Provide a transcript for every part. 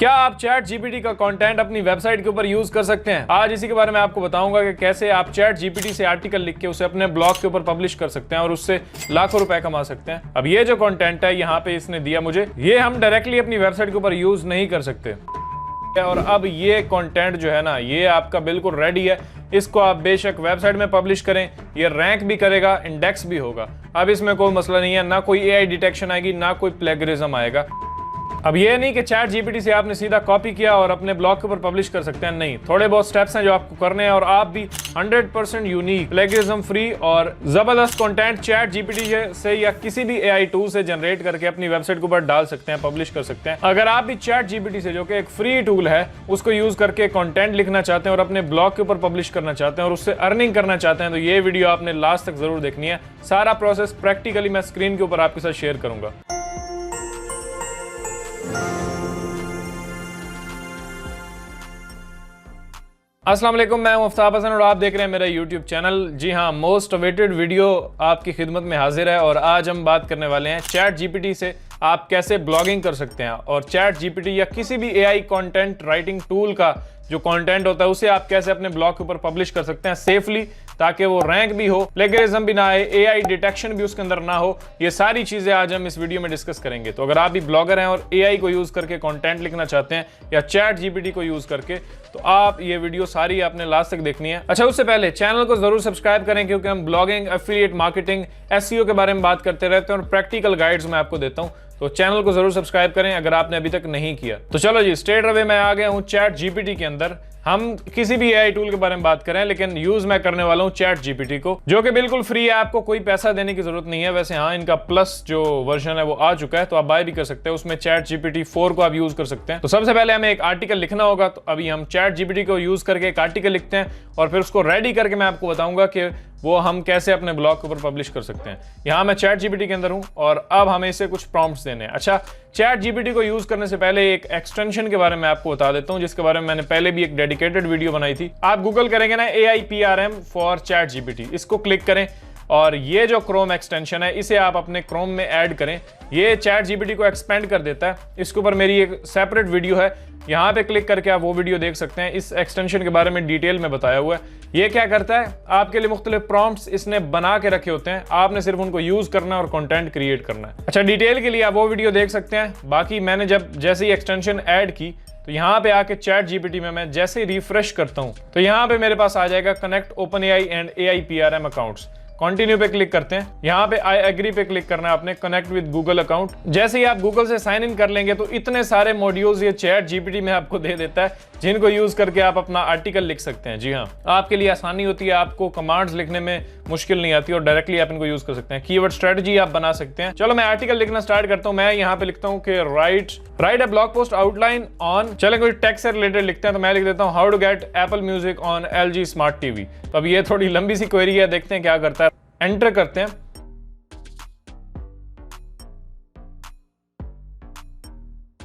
क्या आप chat GPT का कंटेंट अपनी वेबसाइट के ऊपर यूज कर सकते हैं? आज इसी के बारे में आपको बताऊंगा कि कैसे आप चैट जीपीटी से आर्टिकल लिख के उसे अपने ब्लॉग के ऊपर पब्लिश कर सकते हैं और उससे लाखों रुपए कमा सकते हैं। अब ये जो कंटेंट है यहाँ पे इसने दिया मुझे, ये हम डायरेक्टली अपनी वेबसाइट के ऊपर यूज नहीं कर सकते। और अब ये कंटेंट जो है ना, ये आपका बिल्कुल रेडी है। इसको आप बेशक वेबसाइट में पब्लिश करें, ये रैंक भी करेगा, इंडेक्स भी होगा। अब इसमें कोई मसला नहीं है, ना कोई एआई डिटेक्शन आएगी, ना कोई प्लेगरिज्म आएगा। अब ये नहीं कि चैट जीपीटी से आपने सीधा कॉपी किया और अपने ब्लॉग के ऊपर पब्लिश कर सकते हैं, नहीं। थोड़े बहुत स्टेप्स हैं जो आपको करने हैं और आप भी 100% यूनिक, प्लेगरिज्म फ्री और जबरदस्त कंटेंट चैट जीपीटी से या किसी भी एआई टूल से जनरेट करके अपनी वेबसाइट के ऊपर डाल सकते हैं, पब्लिश कर सकते हैं। अगर आप भी चैट जीपीटी से, जो कि एक फ्री टूल है, उसको यूज करके कंटेंट लिखना चाहते हैं और अपने ब्लॉग के ऊपर पब्लिश करना चाहते हैं और उससे अर्निंग करना चाहते हैं, तो ये वीडियो आपने लास्ट तक जरूर देखनी है। सारा प्रोसेस प्रैक्टिकली मैं स्क्रीन के ऊपर आपके साथ शेयर करूंगा। अस्सलाम वालेकुम, मैं हूं आफ्ताब हसन और आप देख रहे हैं मेरा YouTube चैनल। जी हाँ, मोस्ट अवेटेड वीडियो आपकी खिदमत में हाजिर है और आज हम बात करने वाले हैं चैट जीपीटी से आप कैसे ब्लॉगिंग कर सकते हैं और चैट जीपीटी या किसी भी एआई कंटेंट राइटिंग टूल का जो कंटेंट होता है उसे आप कैसे अपने ब्लॉग के ऊपर पब्लिश कर सकते हैं सेफली, ताकि वो रैंक भी हो, प्लेगरिज्म भी ना आए, एआई डिटेक्शन भी उसके अंदर ना हो। ये सारी चीजें आज हम इस वीडियो में डिस्कस करेंगे। तो अगर आप भी ब्लॉगर हैं और एआई को यूज करके कंटेंट लिखना चाहते हैं या चैट जीपीटी को यूज करके, तो आप ये वीडियो सारी आपने लास्ट तक देखनी है। अच्छा, उससे पहले चैनल को जरूर सब्सक्राइब करें, क्योंकि हम ब्लॉगिंग, एफिलिएट मार्केटिंग, एसईओ के बारे में बात करते रहते हैं और प्रैक्टिकल गाइड्स मैं आपको देता हूँ। तो चैनल को जरूर सब्सक्राइब करें अगर आपने अभी तक नहीं किया। तो चलो जी, स्ट्रेट अवे मैं आ गया हूँ चैट जीपीटी के अंदर। हम किसी भी एआई टूल के बारे में बात करें, लेकिन यूज मैं करने वाला हूँ चैट जीपीटी को, जो कि बिल्कुल फ्री है, आपको कोई पैसा देने की जरूरत नहीं है। वैसे हाँ, इनका प्लस जो वर्जन है वो आ चुका है, तो आप बाय भी कर सकते हैं। उसमें चैट जीपीटी 4 को आप यूज कर सकते हैं। तो सबसे पहले हमें एक आर्टिकल लिखना होगा, तो अभी हम चैट जीपीटी को यूज करके एक आर्टिकल लिखते हैं और फिर उसको रेडी करके मैं आपको बताऊंगा कि वो हम कैसे अपने ब्लॉग के ऊपर पब्लिश कर सकते हैं। यहाँ मैं चैट जीपीटी के अंदर हूँ और अब हमें इसे कुछ प्रॉम्प्ट्स देने हैं। अच्छा, चैट जीपीटी को यूज करने से पहले एक एक्सटेंशन के बारे में आपको बता देता हूँ, जिसके बारे में मैंने पहले भी एक डेडिकेटेड वीडियो बनाई थी। आप गूगल करेंगे ना AIPRM फॉर चैट जीपीटी, इसको क्लिक करें और ये जो क्रोम एक्सटेंशन है इसे आप अपने क्रोम में ऐड करें। ये चैट जीपीटी को एक्सपेंड कर देता है। इसके ऊपर मेरी एक सेपरेट वीडियो है, यहाँ पे क्लिक करके आप वो वीडियो देख सकते हैं। इस एक्सटेंशन के बारे में डिटेल में बताया हुआ है। ये क्या करता है, आपके लिए मुख्तलिफ प्रॉम्प्ट्स इसने बना के रखे होते हैं, आपने सिर्फ उनको यूज करना है और कंटेंट क्रिएट करना है। अच्छा, डिटेल के लिए आप वो वीडियो देख सकते हैं। बाकी मैंने जैसे ही एक्सटेंशन ऐड की, तो यहाँ पे आके चैट जीपीटी में मैं जैसे ही रिफ्रेश करता हूँ, तो यहाँ पे मेरे पास आ जाएगा connect OpenAI and AIPRM accounts. Continue पे क्लिक करते हैं। यहाँ पे आई एग्री पे क्लिक करना है आपने, कनेक्ट विद गूगल अकाउंट। जैसे ही आप गूगल से साइन इन कर लेंगे, तो इतने सारे मॉड्यूल्स ये चैट जीपीटी में आपको दे देता है, जिनको यूज करके आप अपना आर्टिकल लिख सकते हैं। जी हाँ, आपके लिए आसानी होती है, आपको कमांड्स लिखने में मुश्किल नहीं आती और डायरेक्टली आप इनको यूज कर सकते हैं। कीवर्ड स्ट्रेटजी आप बना सकते हैं। चलो मैं आर्टिकल लिखना स्टार्ट करता हूँ। मैं यहाँ पे लिखता हूँ कि right a blog post outline on, चले कोई टेक से रिलेटेड लिखते हैं, तो मैं लिख देता हूँ how to get Apple Music on LG smart TV. तो अब ये थोड़ी लंबी सी क्वेरी है, देखते हैं क्या करता है। एंटर करते हैं।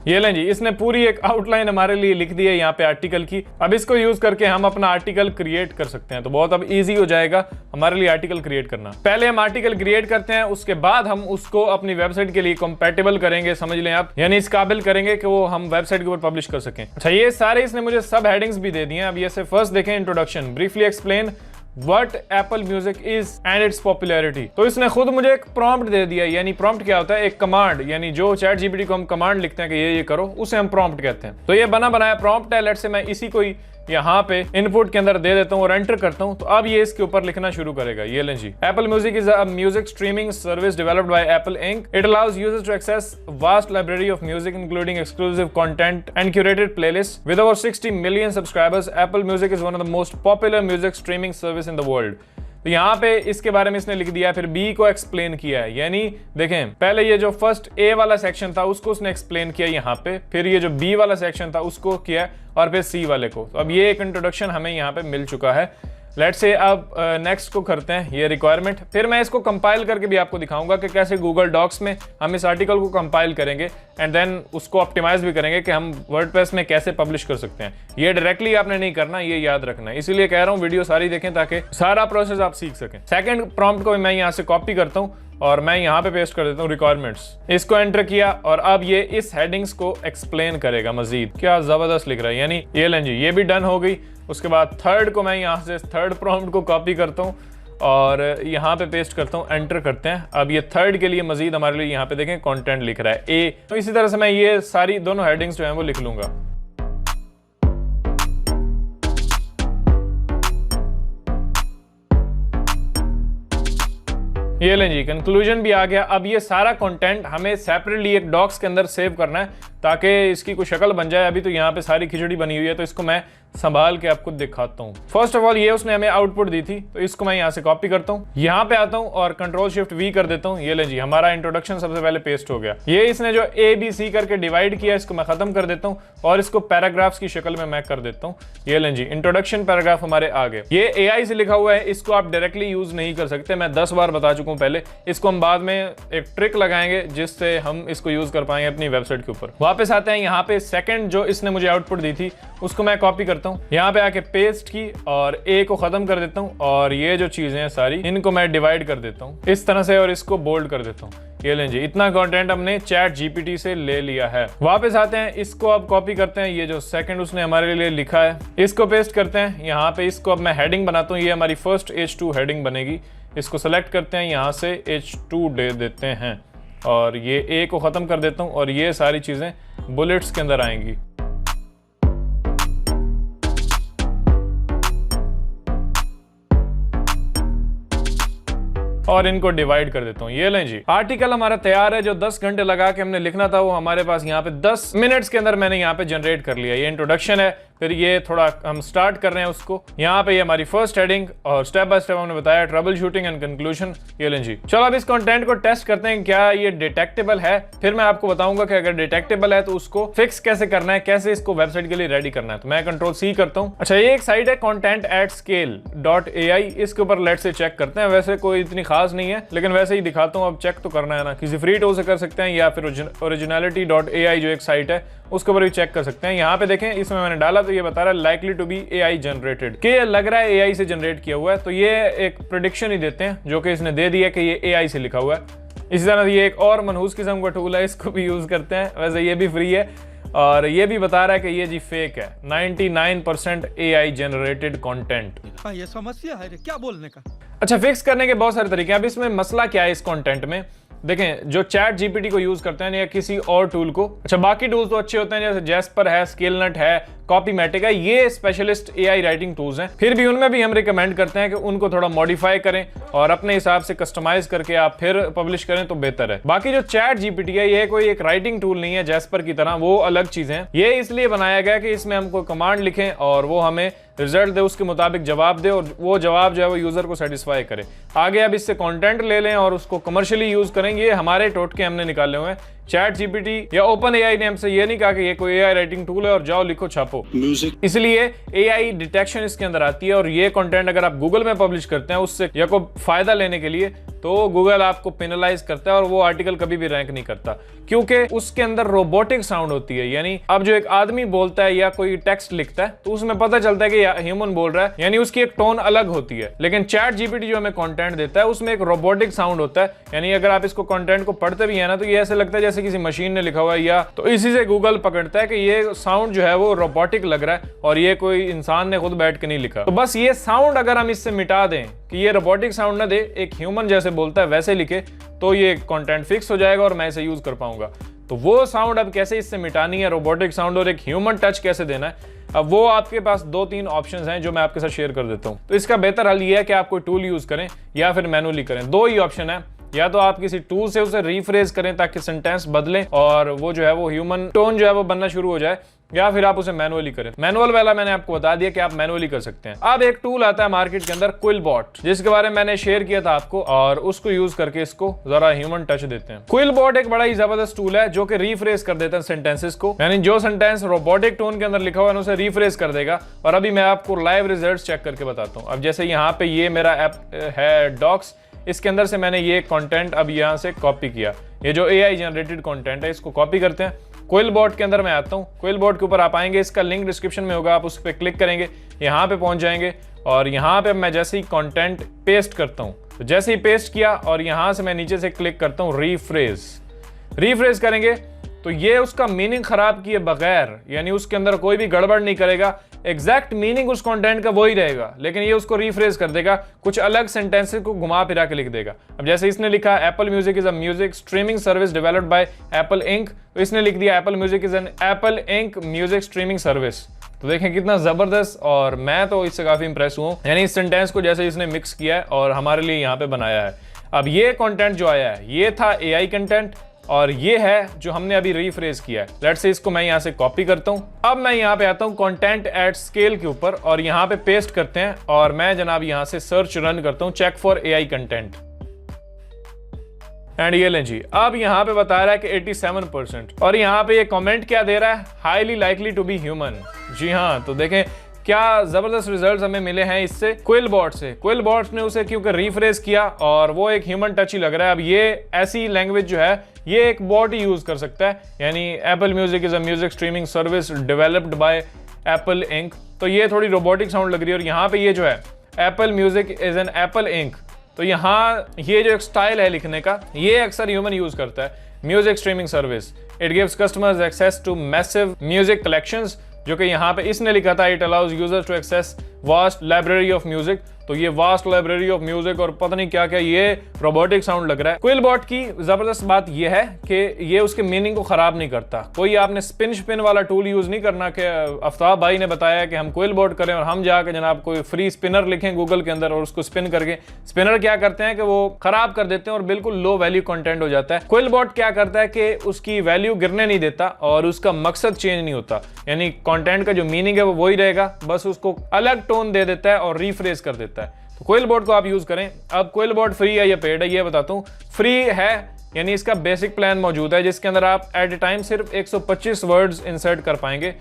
ये लें जी, इसने पूरी एक आउटलाइन हमारे लिए लिख दी है यहाँ पे आर्टिकल की। अब इसको यूज करके हम अपना आर्टिकल क्रिएट कर सकते हैं। तो बहुत अब इजी हो जाएगा हमारे लिए आर्टिकल क्रिएट करना। पहले हम आर्टिकल क्रिएट करते हैं, उसके बाद हम उसको अपनी वेबसाइट के लिए कंपैटिबल करेंगे, समझ लें आप, यानी इस काबिल करेंगे कि वो हम वेबसाइट के ऊपर पब्लिश कर सकें। अच्छा, ये सारे इसने मुझे सब हेडिंग्स भी दे दिए हैं। अब ये से फर्स्ट देखें, introduction, briefly explain What Apple Music is and its popularity। तो इसने खुद मुझे एक प्रॉम्प्ट दे दिया। यानी प्रॉम्प्ट क्या होता है, एक कमांड, यानी जो चैट जीपीटी को हम कमांड लिखते हैं कि ये करो, उसे हम प्रॉम्प्ट कहते हैं। तो ये बना बनाया प्रॉम्प्ट है। लेट्स से मैं इसी को ही यहाँ पे इनपुट के अंदर दे देता हूँ और एंटर करता हूँ, तो अब ये इसके ऊपर लिखना शुरू करेगा। ये लें जी, Apple music is a music streaming service developed by Apple Inc. It allows users to access vast library of music including exclusive content and curated playlist. With over 60 million subscribers, Apple music is one of the most popular music streaming service in the world. तो यहाँ पे इसके बारे में इसने लिख दिया, फिर बी को एक्सप्लेन किया है। यानी देखें, पहले ये जो फर्स्ट ए वाला सेक्शन था उसको उसने एक्सप्लेन किया यहाँ पे, फिर ये जो बी वाला सेक्शन था उसको किया और फिर सी वाले को। तो अब ये एक इंट्रोडक्शन हमें यहाँ पे मिल चुका है। लेट्स से अब नेक्स्ट को करते हैं, ये रिक्वायरमेंट। फिर मैं इसको कंपाइल करके भी आपको दिखाऊंगा कि कैसे गूगल डॉक्स में हम इस आर्टिकल को कंपाइल करेंगे एंड देन उसको ऑप्टिमाइज भी करेंगे कि हम वर्डप्रेस में कैसे पब्लिश कर सकते हैं। ये डायरेक्टली आपने नहीं करना, ये याद रखना है, इसीलिए कह रहा हूँ वीडियो सारी देखें ताकि सारा प्रोसेस आप सीख सकें। सेकंड प्रॉम्प्ट को मैं यहाँ से कॉपी करता हूँ और मैं यहाँ पे पेस्ट कर देता हूँ रिक्वायरमेंट्स। इसको एंटर किया और अब ये इस हेडिंग्स को एक्सप्लेन करेगा मजीद। क्या जबरदस्त लिख रहा है, यानी ये लें जी, ये भी डन हो गई। उसके बाद थर्ड को मैं यहाँ से थर्ड प्रॉम्प्ट को कॉपी करता हूँ और यहाँ पे पेस्ट करता हूँ, एंटर करते हैं। अब ये थर्ड के लिए मजीद हमारे लिए यहाँ पे देखें कंटेंट लिख रहा है ए। तो इसी तरह से मैं ये सारी दोनों हेडिंग्स जो हैं वो लिख लूंगा। ये लें जी, कंक्लूजन भी आ गया। अब ये सारा कंटेंट हमें सेपरेटली एक डॉक्स के अंदर सेव करना है ताकि इसकी कोई शक्ल बन जाए। अभी तो यहाँ पे सारी खिचड़ी बनी हुई है, तो इसको मैं संभाल के आपको दिखाता हूँ। फर्स्ट ऑफ ऑल ये उसने हमें आउटपुट दी थी, तो इसको मैं यहाँ से कॉपी करता हूँ, यहाँ पे आता हूँ और कंट्रोल शिफ्ट वी कर देता हूँ। ये लें जी, हमारा इंट्रोडक्शन सबसे पहले पेस्ट हो गया। ये इसने जो ABC करके डिवाइड किया, इसको मैं खत्म कर देता हूँ और इसको पैराग्राफ्स की शक्ल में मैं कर देता हूँ। ये लें जी, इंट्रोडक्शन पैराग्राफ हमारे आ गए। ये AI से लिखा हुआ है, इसको आप डायरेक्टली यूज नहीं कर सकते, मैं 10 बार बता चुका हूँ पहले। इसको हम बाद में एक ट्रिक लगाएंगे जिससे हम इसको यूज कर पाएंगे अपनी वेबसाइट के ऊपर। वापस आते हैं यहाँ पे, सेकंड जो इसने मुझे आउटपुट दी थी उसको मैं कॉपी करता हूँ, यहाँ पे आके पेस्ट की और ए को खत्म कर देता हूँ और ये जो चीजें हैं सारी इनको मैं डिवाइड कर देता हूँ इस तरह से और इसको बोल्ड कर देता हूँ। ये लें जी, इतना कंटेंट हमने चैट GPT से ले लिया है। वापस आते हैं, इसको अब कॉपी करते हैं, ये जो सेकंड उसने हमारे लिए लिखा है इसको पेस्ट करते हैं यहाँ पे। इसको अब मैं हेडिंग बनाता हूँ, ये हमारी फर्स्ट H2 हेडिंग बनेगी। इसको सेलेक्ट करते हैं, यहाँ से H2 दे देते हैं और ये ए को खत्म कर देता हूँ और ये सारी चीजें बुलेट्स के अंदर आएंगी। और इनको डिवाइड कर देता हूँ। ये लें जी, आर्टिकल हमारा तैयार है। जो 10 घंटे लगा के हमने लिखना था वो हमारे पास यहाँ पे 10 मिनट्स के अंदर मैंने यहाँ पे जनरेट कर लिया। ये इंट्रोडक्शन है, फिर ये थोड़ा हम स्टार्ट कर रहे हैं उसको। यहाँ पे ये हमारी फर्स्ट हेडिंग और स्टेप बाय स्टेप हमने बताया ट्रबल शूटिंग एंड कंक्लूजन। ये लें जी, चलो अब इस कंटेंट को टेस्ट करते हैं क्या ये डिटेक्टेबल है। फिर मैं आपको बताऊंगा कि अगर डिटेक्टेबल है तो उसको फिक्स कैसे करना है, कैसे इसको वेबसाइट के लिए रेडी करना है। तो मैं कंट्रोल C करता हूँ। अच्छा, ये एक साइट है content@scale.ai, इसके ऊपर लेट्स से चेक करते हैं। वैसे कोई इतनी खास नहीं है लेकिन वैसे ही दिखाता हूँ, अब चेक तो करना है ना। किसी फ्री टूल से कर सकते हैं या फिर originality.ai जो एक साइट है उसके ऊपर भी चेक कर सकते हैं। यहाँ पे देखें, इसमें मैंने डाला तो ये बता रहा है likely to be AI generated, कि ये लग रहा है AI से जनरेट किया हुआ है। तो ये एक प्रेडिक्शन ही देते हैं जो कि इसने दे दिया कि ये AI से लिखा हुआ है। इसी तरह ये एक और मनहूस किस्म का टूल है, इसको भी यूज करते हैं। वैसे ये भी फ्री है और ये भी बता रहा है कि ये जी फेक है, 99% AI जनरेटेड कंटेंट। ये समस्या है रे, क्या बोलने का। अच्छा, फिक्स करने के बहुत सारे तरीके हैं। अब इसमें मसला क्या है इस कंटेंट में, देखें जो चैट GPT को यूज करते हैं या किसी और टूल को। अच्छा, बाकी टूल्स तो अच्छे होते हैं, जैसे जैस्पर है, स्केलनेट है, कॉपीमैटिक है, ये स्पेशलिस्ट AI राइटिंग टूल्स हैं। फिर भी उनमें भी हम रिकमेंड करते हैं कि उनको थोड़ा मॉडिफाई करें और अपने हिसाब से कस्टमाइज करके आप फिर पब्लिश करें तो बेहतर है। बाकी जो चैट GPT है ये कोई एक राइटिंग टूल नहीं है जैस्पर की तरह, वो अलग चीजें हैं। ये इसलिए बनाया गया कि इसमें हम कोई कमांड लिखें और वो हमें रिजल्ट दे, उसके मुताबिक जवाब दे और वो जवाब जो है वो यूजर को सेटिस्फाई करे। आगे अब इससे कंटेंट ले लें और उसको कमर्शियली यूज करें, ये हमारे टोटके हमने निकाले हुए हैं। चैट GPT या OpenAI ने हमसे ये नहीं कहा कि ये कोई AI राइटिंग टूल है और जाओ लिखो छापो, इसलिए AI डिटेक्शन इसके अंदर आती है। और ये कंटेंट अगर आप गूगल में पब्लिश करते हैं उससे या कोई फायदा लेने के लिए, तो गूगल आपको पेनलाइज करता है और वो आर्टिकल कभी भी रैंक नहीं करता, क्योंकि उसके अंदर रोबोटिक साउंड होती है। यानी अब जो एक आदमी बोलता है या कोई टेक्स्ट लिखता है तो उसमें पता चलता है कि ह्यूमन बोल रहा है, यानी उसकी एक टोन अलग होती है। लेकिन चैट GPT जो हमें कंटेंट देता है उसमें एक रोबोटिक साउंड होता है, यानी अगर आप इसको कंटेंट को पढ़ते भी है ना तो ये ऐसे लगता है जैसे किसी मशीन ने लिखा हुआ है, या तो इसी से गूगल पकड़ता है कि ये साउंड जो है वो रोबोटिक लग रहा है और ये कोई इंसान ने खुद बैठ के नहीं लिखा। तो बस ये साउंड अगर हम इससे मिटा दें कि ये रोबोटिक साउंड ना दे, एक ह्यूमन जैसे बोलता है वैसे लिखे, तो ये कंटेंट फिक्स हो जाएगा और मैं इसे यूज कर पाऊंगा। तो वो साउंड अब कैसे इससे मिटानी है, रोबोटिक साउंड, और एक ह्यूमन टच कैसे देना है, अब वो आपके पास 2-3 ऑप्शंस हैं जो मैं आपके साथ शेयर कर देता हूं। तो इसका बेहतर हल ये है कि आप कोई टूल यूज करें या फिर मैनुअली करें। दो ही ऑप्शन है, या तो आप किसी टूल से उसे रीफ्रेज करें ताकि सेंटेंस बदलें और वो जो है वो ह्यूमन टोन जो है वो बनना शुरू हो जाए, या फिर आप उसे मैनुअली करें। मैनुअल वाला मैंने आपको बता दिया कि आप मैनुअली कर सकते हैं। अब एक टूल आता है मार्केट के अंदर, क्विलबॉट, जिसके बारे में मैंने शेयर किया था आपको, और उसको यूज करके इसको जरा ह्यूमन टच देते हैं। क्विलबॉट एक बड़ा ही जबरदस्त टूल है जो कि रीफ्रेज कर देता है सेंटेंसेस को, यानी जो सेंटेंस रोबोटिक टोन के अंदर लिखा हुआ है उसे रीफ्रेज कर देगा। और अभी मैं आपको लाइव रिजल्ट चेक करके बताता हूँ। अब जैसे यहाँ पे ये मेरा ऐप है डॉक्स, इसके अंदर से मैंने ये कंटेंट अब यहाँ से कॉपी किया, ये जो AI जनरेटेड कंटेंट है इसको कॉपी करते हैं। क्विलबॉट के अंदर मैं आता हूँ, क्विलबॉट के ऊपर आप आएंगे, इसका लिंक डिस्क्रिप्शन में होगा, आप उस पर क्लिक करेंगे, यहाँ पे पहुंच जाएंगे और यहाँ पे मैं जैसे ही कंटेंट पेस्ट करता हूँ तो जैसे ही पेस्ट किया और यहां से मैं नीचे से क्लिक करता हूं रीफ्रेज करेंगे तो ये उसका मीनिंग खराब किए बगैर, यानी उसके अंदर कोई भी गड़बड़ नहीं करेगा, एग्जैक्ट मीनिंग उस कंटेंट का वही रहेगा, लेकिन ये उसको रीफ्रेज कर देगा, कुछ अलग सेंटेंसेस को घुमा फिरा के लिख देगा। अब जैसे इसने लिखा Apple music is a music streaming service developed by Apple ink, तो इसने लिख दिया Apple music is an apple ink music streaming service. तो देखें कितना जबरदस्त, और मैं तो इससे काफी इंप्रेस हुआ, यानी इस सेंटेंस को जैसे इसने मिक्स किया है और हमारे लिए यहाँ पे बनाया है। अब ये कंटेंट जो आया है ये था एआई कंटेंट, और ये है जो हमने अभी रीफ्रेज किया है। लेट्स से इसको मैं यहां से कॉपी करता हूं। अब मैं यहां पे आता हूं कंटेंट एट स्केल के ऊपर और यहां पे पेस्ट करते हैं, और मैं जनाब यहां से सर्च रन करता हूं check for AI content, and ये लें जी, अब यहां पे बता रहा है कि 87%, और यहां पे ये कमेंट क्या दे रहा है, highly likely to be human. जी हाँ, तो देखें क्या जबरदस्त रिजल्ट्स हमें मिले हैं इससे क्विलबॉट से। क्विलबॉट ने उसे क्योंकि रीफ्रेज किया और वो एक ह्यूमन टच ही लग रहा है। अब ये ऐसी लैंग्वेज जो है ये एक बॉट ही यूज कर सकता है, यानी Apple music is a music streaming service developed by Apple ink, तो ये थोड़ी रोबोटिक साउंड लग रही है। और यहाँ पे ये जो है Apple music is an apple ink, तो यहाँ ये जो एक स्टाइल है लिखने का ये अक्सर ह्यूमन यूज करता है। Music streaming service, it gives customers access to massive music collections, जो कि यहाँ पे इसने लिखा था it allows users to access vast library of music, तो ये वास्ट लाइब्रेरी ऑफ म्यूजिक और पता नहीं क्या क्या, ये रोबोटिक साउंड लग रहा है। क्विलबॉट की जबरदस्त बात ये है कि ये उसके मीनिंग को खराब नहीं करता। कोई आपने स्पिन वाला टूल यूज नहीं करना कि आफ्ताब भाई ने बताया कि हम क्विलबॉट करें और हम जाकर जनाब कोई फ्री स्पिनर लिखें गूगल के अंदर और उसको स्पिन करके, स्पिनर क्या करते हैं कि वो खराब कर देते हैं और बिल्कुल लो वैल्यू कंटेंट हो जाता है। क्विलबॉट क्या करता है कि उसकी वैल्यू गिरने नहीं देता और उसका मकसद चेंज नहीं होता, यानी कंटेंट का जो मीनिंग है वो वही रहेगा, बस उसको अलग टोन दे देता है और रीफ्रेज कर देता है। तो क्विलबॉट को आप यूज करें। अब क्विलबॉट फ्री है या पेड है ये बताता हूं। फ्री है, यानी इसका बेसिक प्लान मौजूद है जिसके अंदर आप एट ए टाइम सिर्फ 125 वर्ड्स इंसर्ट कर पाएंगे,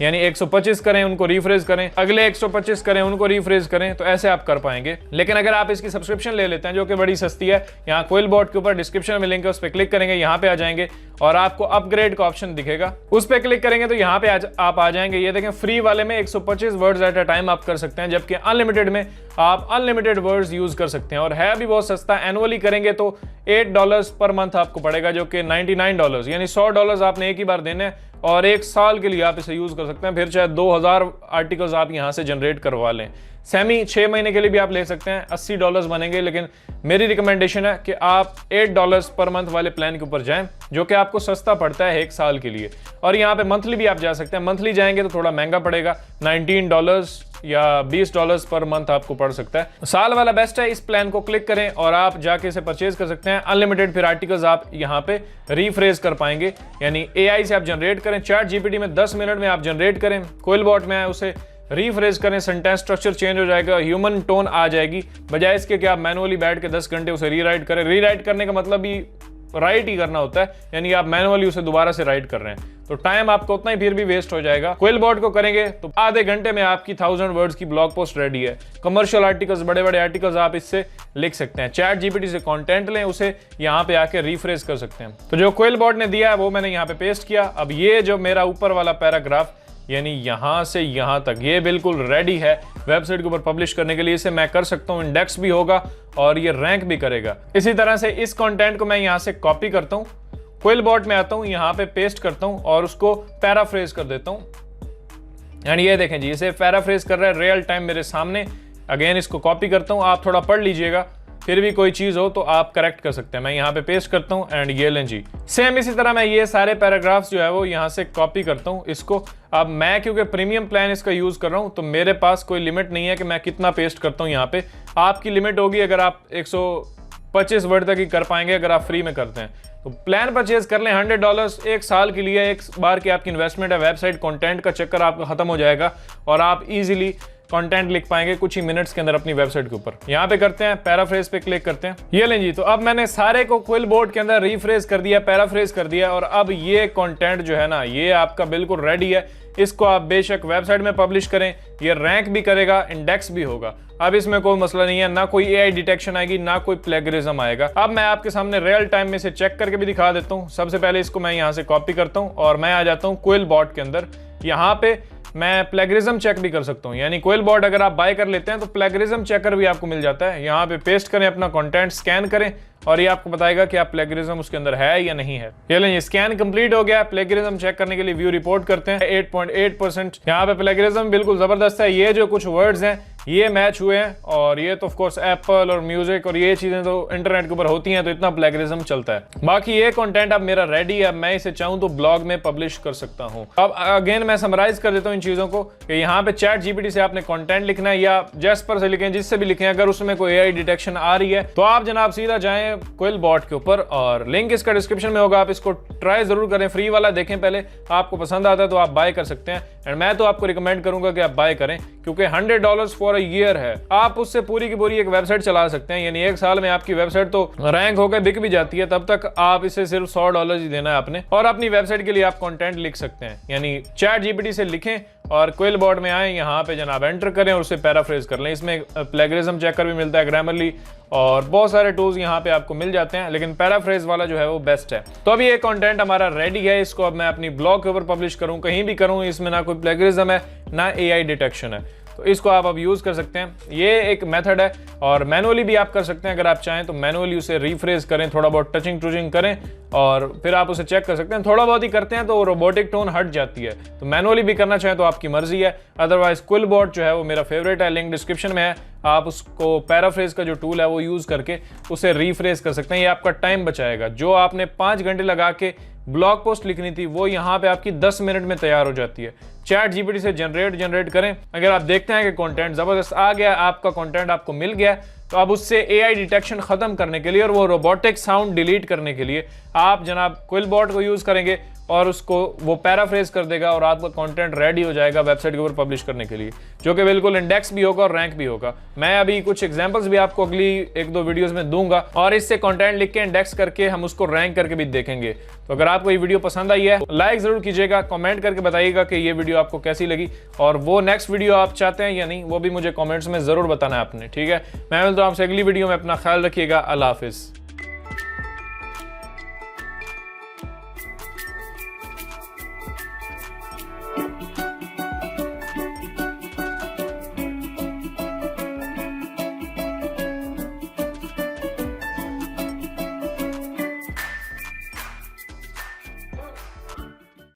यानी 125 करें उनको रिफ्रेश करें, अगले 125 करें उनको रिफ्रेश करें, तो ऐसे आप कर पाएंगे। लेकिन अगर आप इसकी सब्सक्रिप्शन ले लेते हैं जो कि बड़ी सस्ती है, यहाँ क्विलबॉट के ऊपर डिस्क्रिप्शन में लिंक है, उस पर क्लिक करेंगे, यहाँ पे आ जाएंगे और आपको अपग्रेड का ऑप्शन दिखेगा, उस पर क्लिक करेंगे तो यहाँ पे आप आ जाएंगे। ये देखें फ्री वाले में 125 वर्ड्स एट अ टाइम आप कर सकते हैं, जबकि अनलिमिटेड में आप अनलिमिटेड वर्ड्स यूज कर सकते हैं और है भी बहुत सस्ता। एनुअली करेंगे तो $8 पर मंथ आपको पड़ेगा, जो कि $99, यानी $100 आपने एक ही बार देने और 1 साल के लिए आप इसे यूज कर सकते हैं। फिर चाहे 2000 आर्टिकल्स आप यहां से जनरेट करवा लें। सेमी 6 महीने के लिए भी आप ले सकते हैं, $80 बनेंगे, लेकिन मेरी रिकमेंडेशन है कि आप $8 पर मंथ वाले प्लान के ऊपर जाएं, जो कि आपको सस्ता पड़ता है 1 साल के लिए। और यहाँ पे मंथली भी आप जा सकते हैं, मंथली जाएंगे तो थोड़ा महंगा पड़ेगा, $19 या $20 पर मंथ आपको पड़ सकता है। साल वाला बेस्ट है, इस प्लान को क्लिक करें और आप जाके इसे परचेज कर सकते हैं। अनलिमिटेड फिर आर्टिकल्स आप यहाँ पे रीफ्रेज कर पाएंगे, यानी एआई से आप जनरेट करें, चैट जीपीटी में 10 मिनट में आप जनरेट करें, क्विलबॉट में उसे रीफ्रेज करें, सेंटेंस स्ट्रक्चर चेंज हो जाएगा, ह्यूमन टोन आ जाएगी, बजाय इसके कि आप मैनुअली बैठ के 10 घंटे उसे रीराइट करें। रीराइट करने का मतलब भी राइट ही करना होता है, यानी आप मैनुअली उसे दोबारा से राइट कर रहे हैं, तो टाइम आपका उतना ही फिर भी वेस्ट हो जाएगा। क्विलबॉट को करेंगे तो आधे घंटे में आपकी 1000 वर्ड्स की ब्लॉग पोस्ट रेडी है। कमर्शियल आर्टिकल्स, बड़े बड़े आर्टिकल्स आप इससे लिख सकते हैं। चैट जीपीटी से कंटेंट लें, उसे यहाँ पे आके रिफ्रेश कर सकते हैं। तो जो क्विलबॉट ने दिया है वो मैंने यहाँ पे पेस्ट किया। अब ये जो मेरा ऊपर वाला पैराग्राफ, यानी यहां से यहां तक, ये बिल्कुल रेडी है वेबसाइट के ऊपर पब्लिश करने के लिए। इसे मैं कर सकता हूं, इंडेक्स भी होगा और ये रैंक भी करेगा। इसी तरह से इस कंटेंट को मैं यहां से कॉपी करता हूं, क्विलबॉट में आता हूं, यहां पे पेस्ट करता हूं और उसको पैराफ्रेज कर देता हूं। एंड ये देखें जी, इसे पैराफ्रेज कर रहा है रियल टाइम मेरे सामने। अगेन इसको कॉपी करता हूं, आप थोड़ा पढ़ लीजिएगा, फिर भी कोई चीज हो तो आप करेक्ट कर सकते हैं। मैं यहाँ पे पेस्ट करता हूँ एंड ये लें जी। सेम इसी तरह मैं ये सारे पैराग्राफ्स जो है वो यहाँ से कॉपी करता हूँ इसको। अब मैं क्योंकि प्रीमियम प्लान इसका यूज कर रहा हूँ तो मेरे पास कोई लिमिट नहीं है कि मैं कितना पेस्ट करता हूँ यहाँ पे। आपकी लिमिट होगी अगर आप 125 वर्ड तक ही कर पाएंगे अगर आप फ्री में करते हैं। तो प्लान परचेज कर लें $100 1 साल के लिए, 1 बार की आपकी इन्वेस्टमेंट है। वेबसाइट कंटेंट का चक्कर आपका खत्म हो जाएगा और आप इजीली कंटेंट लिख पाएंगे कुछ ही मिनट्स के अंदर अपनी वेबसाइट के ऊपर। यहाँ पे करते हैं पैराफ्रेज पे क्लिक करते हैं, ये लें जी। तो अब मैंने सारे को क्विलबॉट के अंदर रिफ्रेज कर दिया, पैराफ्रेज कर दिया और अब ये कंटेंट जो है ना ये आपका बिल्कुल रेडी है। इसको आप बेशक वेबसाइट में पब्लिश करें, ये रैंक भी करेगा, इंडेक्स भी होगा। अब इसमें कोई मसला नहीं है, ना कोई एआई डिटेक्शन आएगी ना कोई प्लेगरिज्म आएगा। अब मैं आपके सामने रियल टाइम में से चेक करके भी दिखा देता हूँ। सबसे पहले इसको मैं यहाँ से कॉपी करता हूँ और मैं आ जाता हूँ क्विलबॉट के अंदर। यहाँ पे मैं प्लेगरिज्म चेक भी कर सकता हूँ। यानी क्विलबॉट अगर आप बाय कर लेते हैं तो प्लेगरिज्म चेकर भी आपको मिल जाता है। यहाँ पे पेस्ट करें, अपना कंटेंट स्कैन करें और ये आपको बताएगा कि आप प्लेगरिज्म उसके अंदर है या नहीं है। ये लें, स्कैन कंप्लीट हो गया। प्लेगरिज्म चेक करने के लिए व्यू रिपोर्ट करते हैं। 8.8% यहाँ पे प्लेगरिज्म बिल्कुल जबरदस्त है। ये जो कुछ वर्ड्स हैं ये मैच हुए हैं और ये तो ऑफ कोर्स एप्पल और म्यूजिक और ये चीजें तो इंटरनेट के ऊपर होती हैं, तो इतना प्लेगरिज्म चलता है। बाकी ये कंटेंट अब मेरा रेडी है, मैं इसे चाहूँ तो ब्लॉग में पब्लिश कर सकता हूँ। अब अगेन मैं समराइज कर देता हूँ इन चीजों को कि यहाँ पे चैट जीपीटी से आपने कंटेंट लिखना है या जेस्पर से लिखें, जिससे भी लिखें। अगर उसमें कोई एआई डिटेक्शन आ रही है तो आप जनाब सीधा जाएं क्विलबॉट के ऊपर और लिंक इसका डिस्क्रिप्शन में होगा। आप इसको ट्राई जरूर करें, फ्री वाला देखें पहले, आपको पसंद आता है तो आप बाय कर सकते हैं। एंड मैं तो आपको रिकमेंड करूंगा कि आप बाय करें, क्योंकि $100 फॉर अ ईयर है। आप उससे पूरी की पूरी एक वेबसाइट चला सकते हैं। यानी एक साल में आपकी वेबसाइट तो रैंक होकर बिक भी जाती है, तब तक आप इसे सिर्फ $100 ही देना है आपने, और अपनी वेबसाइट के लिए आप कंटेंट लिख सकते हैं। यानी चैट जीपीटी से लिखें और क्विलबॉट में आए, यहाँ पे जनाब एंटर करें और उसे पैराफ्रेज कर लें। इसमें प्लेगरिज्म चेकर भी मिलता है, ग्रामरली और बहुत सारे टूल्स यहाँ पे आपको मिल जाते हैं, लेकिन पैराफ्रेज वाला जो है वो बेस्ट है। तो अभी ये कंटेंट हमारा रेडी है, इसको अब मैं अपनी ब्लॉग के ऊपर पब्लिश करूँ, कहीं भी करूँ, इसमें ना कोई प्लेगरिज्म है ना एआई डिटेक्शन है, तो इसको आप अब यूज कर सकते हैं। ये एक मेथड है और मैनुअली भी आप कर सकते हैं। अगर आप चाहें तो मैनुअली उसे रिफ्रेज करें, थोड़ा बहुत टचिंग टूचिंग करें और फिर आप उसे चेक कर सकते हैं। थोड़ा बहुत ही करते हैं तो रोबोटिक टोन हट जाती है, तो मैनुअली भी करना चाहें तो आपकी मर्जी है। अदरवाइज क्विलबॉट जो है वो मेरा फेवरेट है, लिंक डिस्क्रिप्शन में है। आप उसको पैराफ्रेज का जो टूल है वो यूज करके उसे रिफ्रेज कर सकते हैं। ये आपका टाइम बचाएगा। जो आपने 5 घंटे लगा के ब्लॉग पोस्ट लिखनी थी वो यहाँ पे आपकी 10 मिनट में तैयार हो जाती है। चैट जीपीटी से जनरेट करें। अगर आप देखते हैं कि कंटेंट जबरदस्त आ गया, आपका कंटेंट आपको मिल गया, तो अब उससे एआई डिटेक्शन खत्म करने के लिए और वो रोबोटिक साउंड डिलीट करने के लिए आप जनाब क्विलबॉट को यूज करेंगे और उसको वो पैराफ्रेज कर देगा और आपका कंटेंट रेडी हो जाएगा वेबसाइट के ऊपर पब्लिश करने के लिए, जो कि बिल्कुल इंडेक्स भी होगा और रैंक भी होगा। मैं अभी कुछ एग्जांपल्स भी आपको अगली 1-2 वीडियोस में दूंगा और इससे कंटेंट लिख के इंडेक्स करके हम उसको रैंक करके भी देखेंगे। तो अगर आपको ये वीडियो पसंद आई है लाइक जरूर कीजिएगा, कमेंट करके बताइएगा कि ये वीडियो आपको कैसी लगी और वो नेक्स्ट वीडियो आप चाहते हैं या नहीं, वो भी मुझे कमेंट्स में जरूर बताना है आपने। ठीक है, मैं मिलता हूं आपसे अगली वीडियो में। अपना ख्याल रखिएगा। अल्लाह हाफिज।